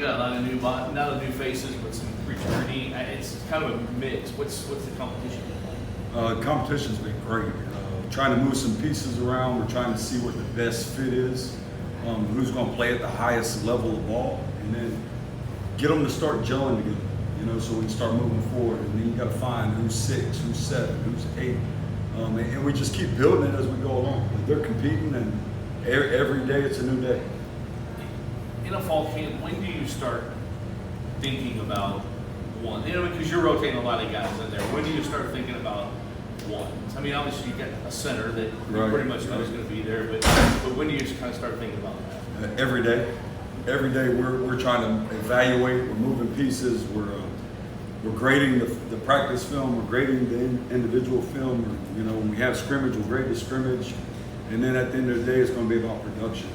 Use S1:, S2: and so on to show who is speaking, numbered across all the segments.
S1: got a lot of new faces, but some returning. It's kind of a mix. What's the competition?
S2: Competition's been great. Trying to move some pieces around. We're trying to see what the best fit is, who's going to play at the highest level of ball, and then get them to start gelling together. So we can start moving forward. And then you got to find who's 6, who's 7, who's 8, and we just keep building it as we go along. They're competing, and every day it's a new day.
S1: In a fall camp, when do you start thinking about one? Because you're rotating a lot of guys in there. When do you start thinking about one? I mean, obviously you got a center that you pretty much know is going to be there, but when do you just kind of start thinking about that?
S2: Every day. Every day we're trying to evaluate. We're moving pieces. We're grading the practice film. We're grading the individual film. When we have scrimmage, we'll grade the scrimmage, and then at the end of the day, it's going to be about production.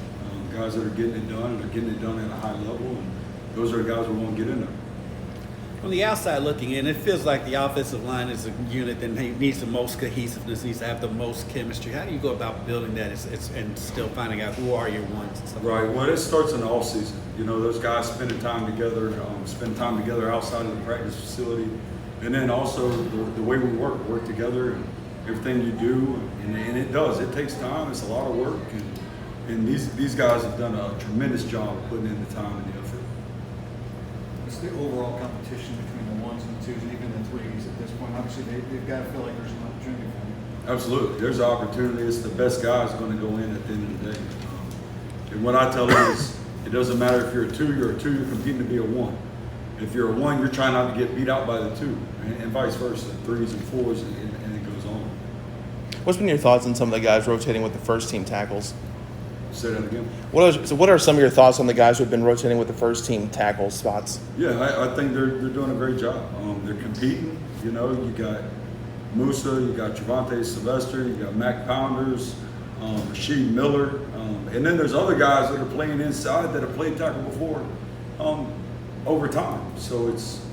S2: Guys that are getting it done, and are getting it done at a high level, and those are the guys we want to get in there.
S3: From the outside looking in, it feels like the offensive line is a unit that needs the most cohesiveness, needs to have the most chemistry. How do you go about building that and still finding out who are your ones? And stuff
S2: right. Well, it starts in the off season. Those guys spending time together, outside of the practice facility, and then also the way we work together, and everything you do, and it does. It takes time. It's a lot of work, and these guys have done a tremendous job of putting in the time and the effort.
S4: It's the overall competition between the 1s and the 2s and even the 3s at this point. Obviously, they've got to feel like there's an opportunity for them.
S2: Absolutely. There's an opportunity. It's the best guys going to go in at the end of the day. And what I tell them is, it doesn't matter if you're a 2, you're competing to be a 1. If you're a 1, you're trying not to get beat out by the 2, and vice versa, 3s and 4s, and it goes on.
S5: What's been your thoughts on some of the guys rotating with the first team tackles?
S2: Say that again.
S5: What are some of your thoughts on the guys who have been rotating with the first team tackle spots?
S2: Yeah, I think they're doing a great job. They're competing. You got Musa, you got Trevante Sylvester, you got Mac Pounders, Rasheed Miller, and then there's other guys that are playing inside that have played tackle before over time. So it's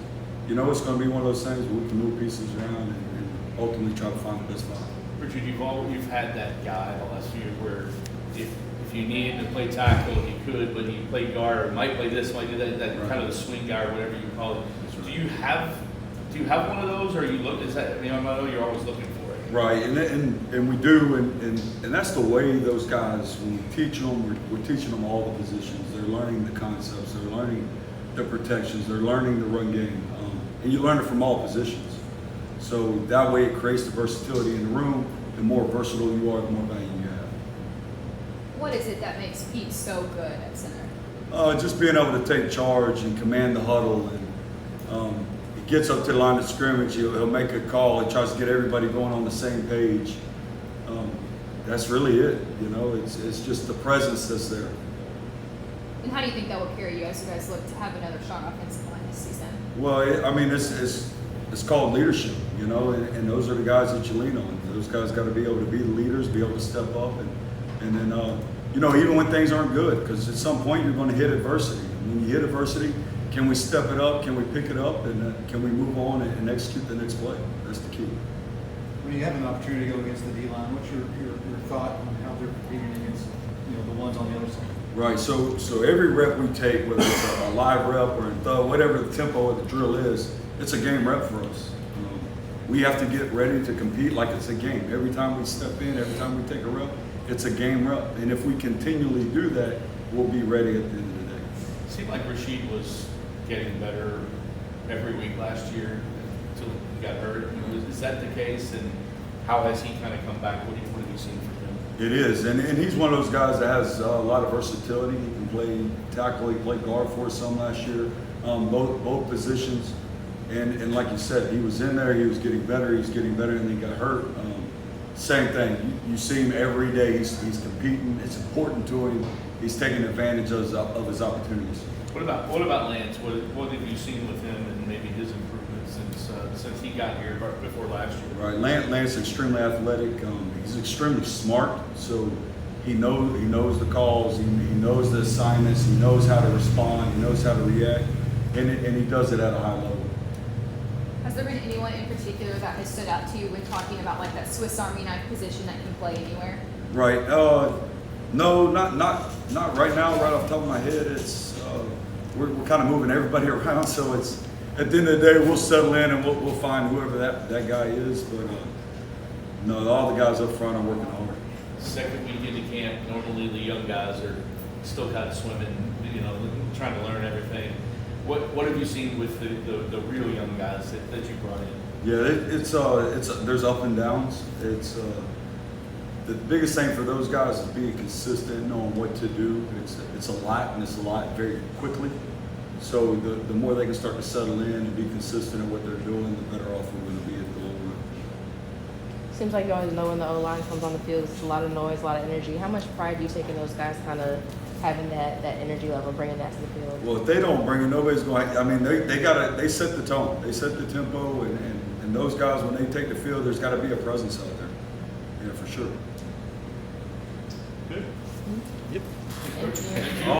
S2: it's going to be one of those things where we can move pieces around and ultimately try to find the best spot.
S1: Richard, you've had that guy the last few years where if you needed to play tackle, he could, but he played guard, or might play this, might do that
S2: right.
S1: Kind of the swing guy or whatever you call it. Do you have one of those, or are you look? Is that I know you're always looking for it.
S2: Right, and we do, and that's the way those guys, when we teach them, we're teaching them all the positions. They're learning the concepts, they're learning the protections, they're learning the run game, and you learn it from all positions. So that way it creates the versatility in the room. The more versatile you are, the more value you have.
S6: What is it that makes Pete so good at center?
S2: Just being able to take charge and command the huddle, and he gets up to the line of scrimmage, he'll make a call, he tries to get everybody going on the same page. That's really it, it's just the presence that's there.
S6: And how do you think that will carry you as you guys look to have another strong offensive line this season?
S2: Well, it's called leadership, and those are the guys that you lean on. Those guys got to be able to be the leaders, be able to step up, and then even when things aren't good, because at some point you're going to hit adversity. And when you hit adversity, can we step it up? Can we pick it up? And can we move on and execute the next play? That's the key.
S4: When you have an opportunity to go against the D-line, what's your thought on how they're competing against the ones on the other side?
S2: Right. So every rep we take, whether it's a live rep or a thug, whatever the tempo of the drill is, it's a game rep for us. We have to get ready to compete like it's a game. Every time we step in, every time we take a rep, it's a game rep. And if we continually do that, we'll be ready at the end of the day.
S1: It seemed like Rasheed was getting better every week last year until he got hurt. Is that the case? And how has he kind of come back? What have you seen from him?
S2: It is, and he's one of those guys that has a lot of versatility. He can play tackle, he played guard for us some last year, both positions. And like you said, he was in there, he was getting better, and then he got hurt. Same thing, you see him every day, he's competing, it's important to him, he's taking advantage of his opportunities.
S1: What about Lance? What have you seen with him and maybe his improvements since he got here before last year?
S2: Right, Lance is extremely athletic, he's extremely smart, so he knows the calls, he knows the assignments, he knows how to respond, he knows how to react, and he does it at a high level.
S6: Has there been anyone in particular that has stood out to you when talking about like that Swiss Army knife position that can play anywhere?
S2: Right. No, not right now. Right off the top of my head, it's we're kind of moving everybody around. So it's at the end of the day, we'll settle in and we'll find whoever that guy is. But no, all the guys up front are working hard.
S1: Second weekend of camp, normally the young guys are still kind of swimming, you know, trying to learn everything. What have you seen with the real young guys that you brought in?
S2: Yeah, it's there's up and downs. It's the biggest thing for those guys is being consistent, knowing what to do. It's a lot, and it's a lot very quickly. So the more they can start to settle in and be consistent in what they're doing, the better off we're going to be at the long run.
S7: Seems like you always know when the O-line comes on the field, it's a lot of noise, a lot of energy. How much pride do you take in those guys kind of having that energy level, bringing that to the field?
S2: Well, if they don't bring it, nobody's going. I mean, they set the tone, they set the tempo, and those guys when they take the field, there's got to be a presence out there. Yeah, for sure.
S1: Good.
S3: Yep.
S7: Thank you.